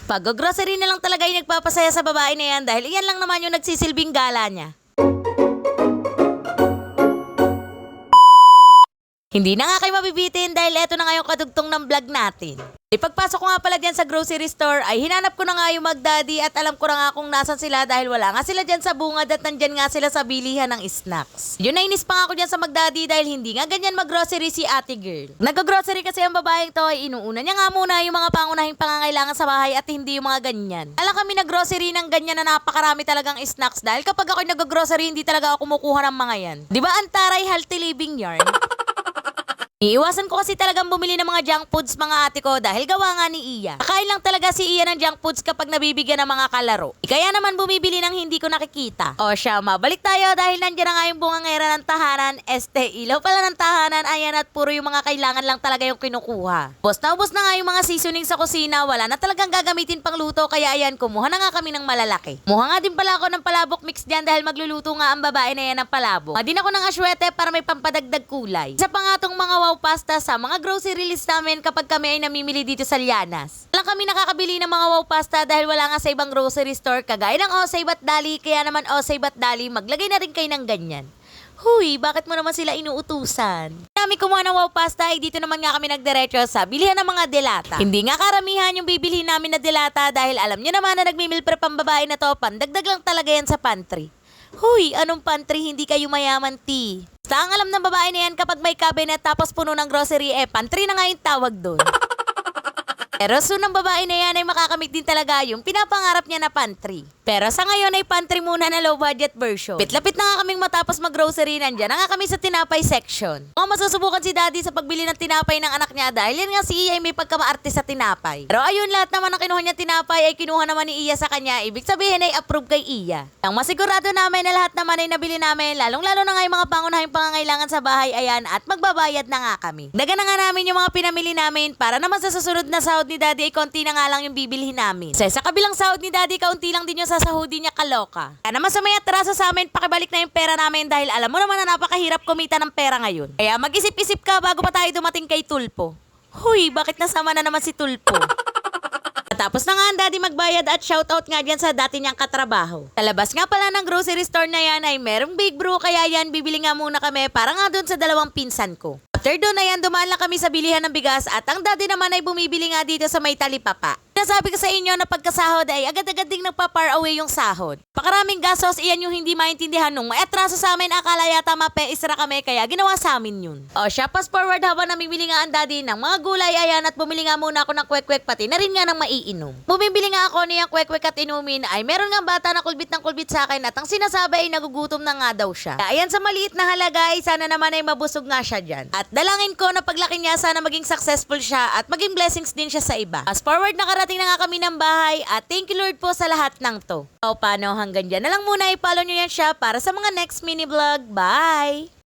Pag-grocery na lang talaga yung nagpapasaya sa babae na yan dahil iyan lang naman yung nagsisilbing gala niya. Hindi na nga kayo mabibitin dahil eto na nga yung kadugtong ng vlog natin. Ipagpasok ko nga pala dyan sa grocery store ay hinanap ko na nga yung mag-daddy at alam ko na nga kung nasan sila dahil wala nga sila dyan sa bungad at nandyan nga sila sa bilihan ng snacks. Yun, nainis pa nga ako dyan sa mag-daddy dahil hindi nga ganyan mag-grocery si ate girl. Nag-grocery kasi ang babaeng to ay inuuna niya nga muna yung mga pangunahing pangangailangan sa bahay at hindi yung mga ganyan. Alam kami nag-grocery ng ganyan na napakarami talagang snacks dahil kapag ako nag-grocery hindi talaga ako kumukuha ng mga yan. Diba ang taray healthy living yarn? Iiwasan ko kasi talagang bumili ng mga junk foods mga ate ko dahil gawa nga ni Iya. Kakain lang talaga si Iya ng junk foods kapag nabibigyan ng mga kalaro. Kaya naman bumibili ng hindi ko nakikita. O siya, mabalik tayo dahil nandiyan na nga yung bungangera ng tahanan. Ilaw pala ng tahanan, ayan, at puro yung mga kailangan lang talaga yung kinukuha. Ubos na nga yung mga seasoning sa kusina, wala na talagang gagamitin pang luto kaya ayan, kumuha na nga kami ng malalaki. Muha nga din pala ako ng palabok mix dyan dahil magluluto nga ang babae na yan ng palabok. Din ako ng aswete para may pampadagdag kulay. Isa pa nga tong mga wow pasta sa mga grocery list namin kapag kami ay namimili dito sa Lianas. Lang kami nakakabili ng mga wow pasta dahil wala nga sa ibang grocery store kagaya ng Osay Bat Dali, kaya naman Osay Bat Dali, maglagay na rin kayo ng ganyan. Huy, bakit mo naman sila inuutusan? Kami kumuha ng wow pasta ay dito naman nga kami nagdiretso sa bilihan ng mga delata. Hindi nga karamihan yung bibilhin namin na delata dahil alam nyo naman na nagmimil prep ang babae na to, pandagdag lang talaga yan sa pantry. Huy, anong pantry, hindi kayo mayaman, ti? Basta ang alam ng babae na yan kapag may cabinet tapos puno ng grocery, pantry na nga yung tawag doon. Pero soon ang babae na yan ay makakamit din talaga yung pinapangarap niya na pantry. Pero sa ngayon ay pantry muna na low budget version. Lapit na nga kaming matapos mag-grocery, nandyan na nga kami sa tinapay section. Mukhang masusubukan si daddy sa pagbili ng tinapay ng anak niya dahil yan nga si Iya ay may pagkamaarte sa tinapay. Pero ayun, lahat naman ng kinuha niya tinapay ay kinuha naman ni Iya sa kanya. Ibig sabihin ay approve kay Iya. Ang masigurado namin na lahat naman ay nabili namin, lalong-lalo na nga yung mga pangunahing pangangailangan sa bahay, ayan, at magbabayad na nga kami. Daga na nga namin yung mga pinamili namin para naman sa susunod na sahod ni daddy ay konti na nga lang yung bibilhin namin. Sa kabilang sahod ni daddy, kaunti lang din yung sasahudi niya, kaloka. Kaya naman sa may atraso sa amin, pakibalik na yung pera namin dahil alam mo naman na napakahirap kumita ng pera ngayon. Kaya mag-isip-isip ka bago pa tayo dumating kay Tulpo. Huy, bakit nasama na naman si Tulpo? Tapos na nga ang daddy magbayad at shoutout nga dyan sa dati niyang katrabaho. Talabas nga pala ng grocery store na yan ay merong big brew, kaya yan, bibili nga muna kami para nga doon sa dalawang pinsan ko. After doon, ayan, dumaan lang kami sa bilihan ng bigas at ang daddy naman ay bumibili nga dito sa may talipapa. Nasabi ko sa inyo na pagkasahod ay agad-agad ding nagpa-par away yung sahod. Pakaraming gastos, iyan yung hindi maintindihan nung may atraso sa amin, akala yata mapeisra kami kaya ginawa sa amin yun. O siya, fast forward habang namimili nga ang daddy ng mga gulay, ayan, at bumili nga muna ako ng kwek-kwek pati na rin nga ng maiinom. Bumibili nga ako niyang kwek-kwek at inumin ay meron nga bata na kulbit ng kulbit sa akin at ang sinasabi ay nagugutom na nga daw siya. Kaya ayan, sa maliit na halaga ay sana naman ay mabusog nga siya dyan. At dalangin ko na paglaki niya sana maging successful siya at maging blessings din siya sa iba. Fast forward, nakarating na nga kami ng bahay at thank you Lord po sa lahat ng to. O paano, hanggang dyan na lang muna, i-follow nyo yan siya para sa mga next mini vlog. Bye!